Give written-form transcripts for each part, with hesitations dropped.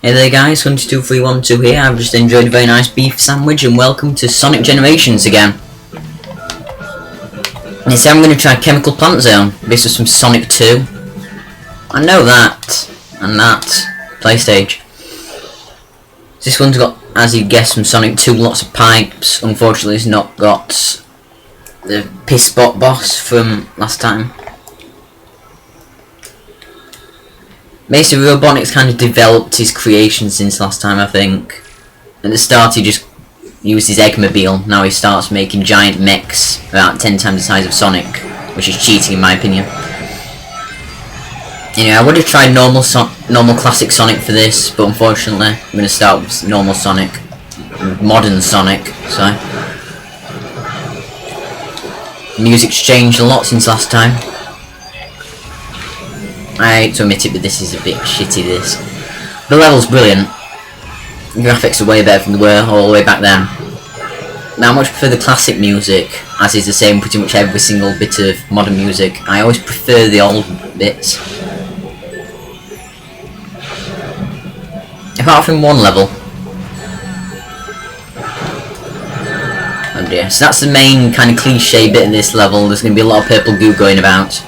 Hey there guys, Hunter2312 here. I've just enjoyed a very nice beef sandwich and welcome to Sonic Generations again. This time I'm going to try Chemical Plant Zone. This was from Sonic 2. I know that. And that. PlayStage. This one's got, as you guessed from Sonic 2, lots of pipes. Unfortunately it's not got the Piss Spot boss from last time. Basically, Robotnik's kind of developed his creation since last time, I think. At the start, he just used his Eggmobile. Now he starts making giant mechs about 10 times the size of Sonic, which is cheating in my opinion. Anyway, I would have tried normal classic Sonic for this, but unfortunately, I'm going to start with normal Sonic. Modern Sonic, so. Music's changed a lot since last time. I hate to admit it, but this is a bit shitty, this. The level's brilliant. The graphics are way better than they were all the way back then. Now I much prefer the classic music, as is the same pretty much every single bit of modern music. I always prefer the old bits. Apart from one level. Oh dear, so that's the main kind of cliche bit of this level. There's going to be a lot of purple goo going about.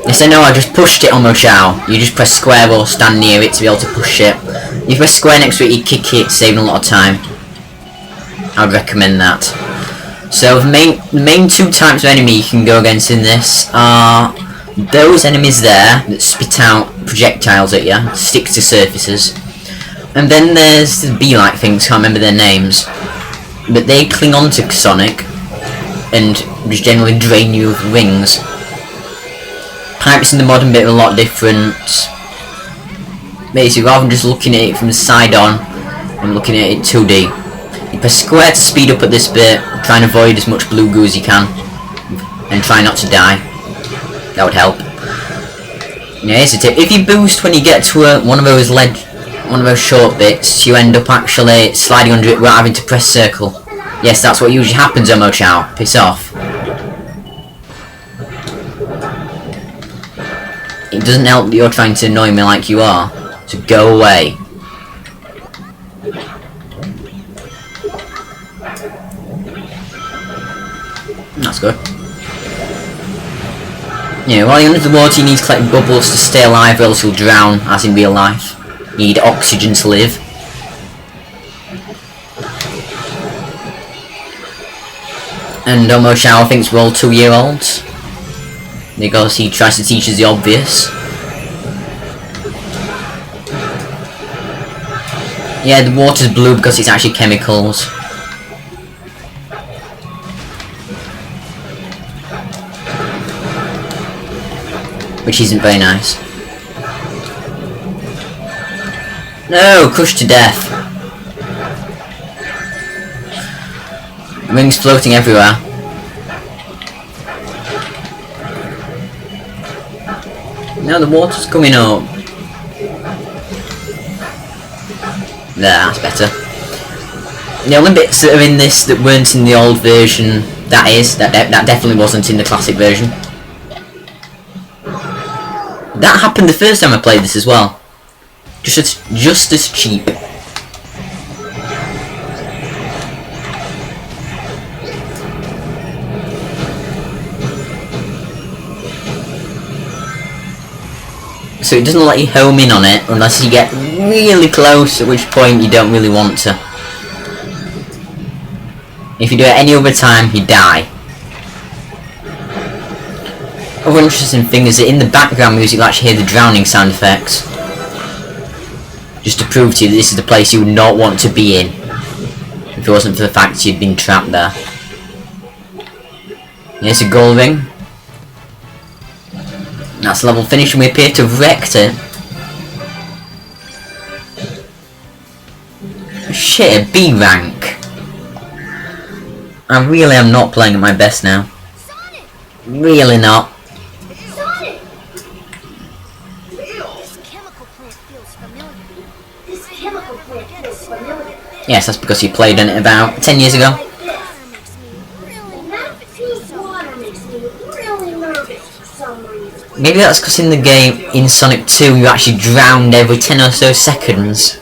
Yes, I know, I just pushed it on Mochao. You just press square or stand near it to be able to push it. If you press square next to it, you kick it, saving a lot of time. I would recommend that. So the main two types of enemy you can go against in this are those enemies there that spit out projectiles at you, stick to surfaces. And then there's the bee-like things, can't remember their names. But they cling on to Sonic and just generally drain you with rings. Pipes in the modern bit are a lot different. Basically, rather than just looking at it from the side on, I'm looking at it 2D. You press square to speed up at this bit, try and avoid as much blue goo as you can, and try not to die. That would help. Yeah, here's a tip. If you boost when you get to one of those short bits, you end up actually sliding under it without having to press circle. Yes, that's what usually happens on Mochao. Piss off. It doesn't help that you're trying to annoy me like you are, so go away. That's good. Yeah, while you're under the water you need to collect bubbles to stay alive or else you'll drown, as in real life. You need oxygen to live. And Mochao thinks we're all 2-year-olds. Because he tries to teach us the obvious. Yeah, the water's blue because it's actually chemicals. Which isn't very nice. No, crushed to death. Rings floating everywhere. No, the water's coming up. There, that's better. The only bits that are in this that weren't in the old version, that definitely wasn't in the classic version. That happened the first time I played this as well. Just as cheap. So it doesn't let you home in on it unless you get really close, at which point you don't really want to. If you do it any other time, you die. Other interesting thing is that in the background music you'll actually hear the drowning sound effects. Just to prove to you that this is the place you would not want to be in. If it wasn't for the fact you'd been trapped there. Here's a gold ring. That's level finished and we appear to have wrecked it. Shit, a B rank. I really am not playing at my best now. Sonic! Really not. Sonic! This chemical plant feels familiar. This chemical plant feels familiar. Yes, that's because you played on it about 10 years ago. Maybe that's because in the game, in Sonic 2, you actually drowned every 10 or so seconds.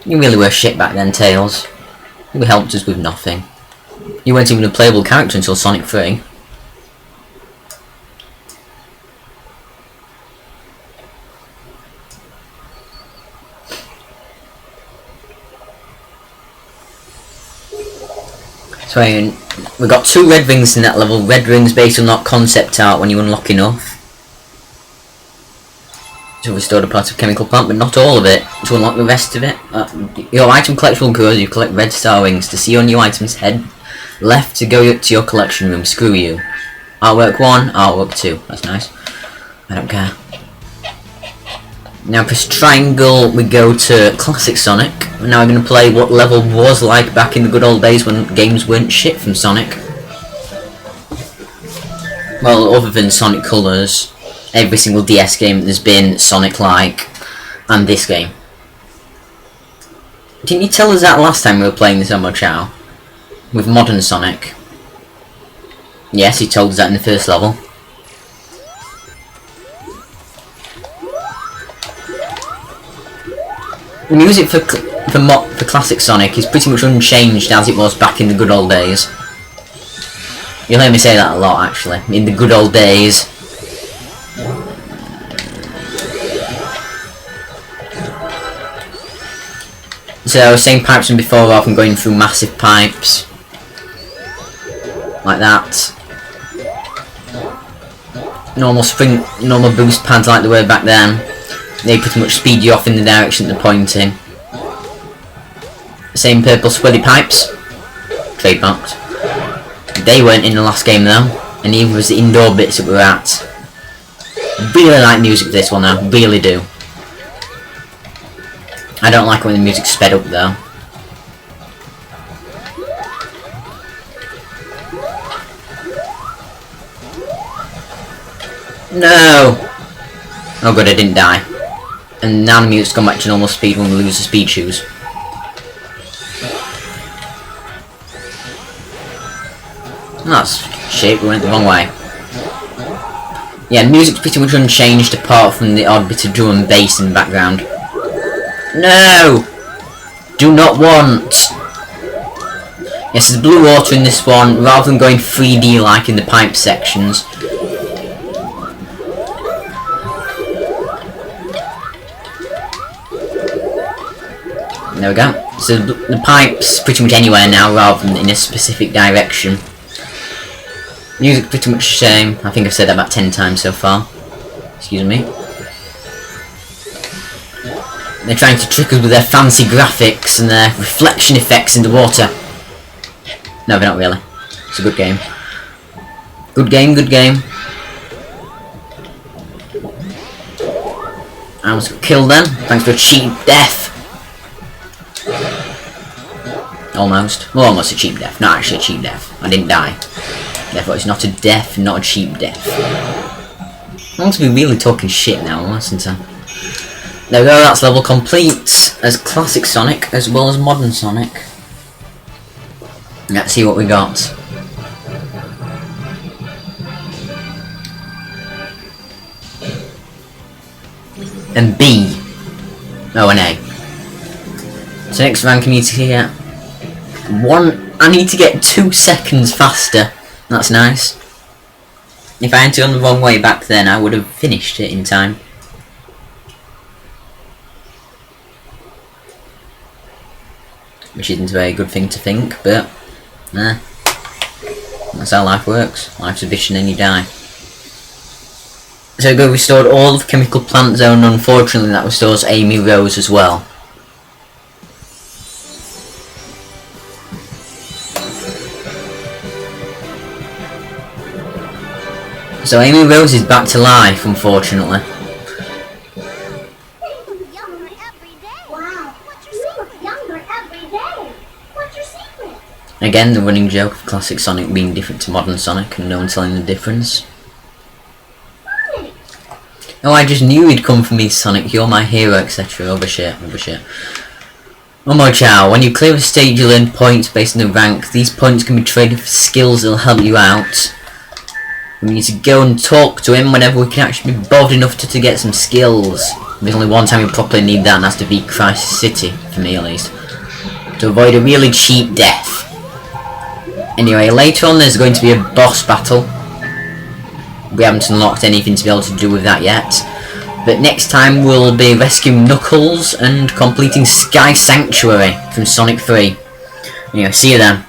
You really were shit back then, Tails. You helped us with nothing. You weren't even a playable character until Sonic 3. So we got 2 red rings in that level. Red rings based on that concept art when you unlock enough. To restore the part of chemical plant, but not all of it. To unlock the rest of it. Your item collection will grow as you collect red star rings. To see your new items, head left to go to your collection room. Screw you. Artwork 1, artwork 2. That's nice. I don't care. Now press triangle, we go to Classic Sonic. Now we're going to play what level was like back in the good old days when games weren't shit from Sonic. Well, other than Sonic Colors, every single DS game there's been Sonic-like, and this game. Didn't you tell us that last time we were playing this on Mochao? With modern Sonic? Yes, he told us that in the first level. The music for Classic Sonic is pretty much unchanged as it was back in the good old days. You'll hear me say that a lot, actually. In the good old days. So I was saying pipes from before rather than going through massive pipes. Like that. Normal boost pads like they were back then. They pretty much speed you off in the direction they're pointing. Same purple swirly pipes. Trademarked. They weren't in the last game though, and neither was the indoor bits that we're at. Really like music for this one though, really do. I don't like when the music's sped up though. No! Oh good, I didn't die. And now the music's gone back to normal speed when we lose the speed shoes. That's shit, we went the wrong way. Yeah, music's pretty much unchanged apart from the odd bit of drum and bass in the background. No! Do not want! Yes, there's blue water in this one, rather than going 3D like in the pipe sections. There we go. So the pipe's pretty much anywhere now rather than in a specific direction. Music pretty much the same. I think I've said that about 10 times so far. Excuse me. They're trying to trick us with their fancy graphics and their reflection effects in the water. No, they're not really. It's a good game. Good game, good game. I almost got killed then, thanks to a cheap death. Almost. Well, almost a cheap death. Not actually a cheap death. I didn't die. Therefore, it's not a death, not a cheap death. I want to be really talking shit now, mustn't I? There we go, that's level complete as Classic Sonic as well as Modern Sonic. Let's see what we got. And B. Oh, and A. So next rank I need to get I need to get 2 seconds faster. That's nice. If I hadn't gone the wrong way back then, I would have finished it in time. Which isn't a very good thing to think, but nah. That's how life works. Life's a bitch and then you die. So we restored all of Chemical Plant Zone, unfortunately that restores Amy Rose as well. So Amy Rose is back to life, unfortunately. Younger every day. Wow. What's your secret? Younger every day. What's your secret? Again, the running joke of Classic Sonic being different to Modern Sonic and no one telling the difference. Oh, I just knew he'd come for me, Sonic, you're my hero, etc. Other shit, other shit. Oh my chow, when you clear a stage you learn points based on the rank. These points can be traded for skills that'll help you out. We need to go and talk to him whenever we can actually be bothered enough to get some skills. There's only one time we properly need that, and that's to beat Crisis City, for me at least. To avoid a really cheap death. Anyway, later on there's going to be a boss battle. We haven't unlocked anything to be able to do with that yet. But next time we'll be rescuing Knuckles and completing Sky Sanctuary from Sonic 3. Anyway, see you then.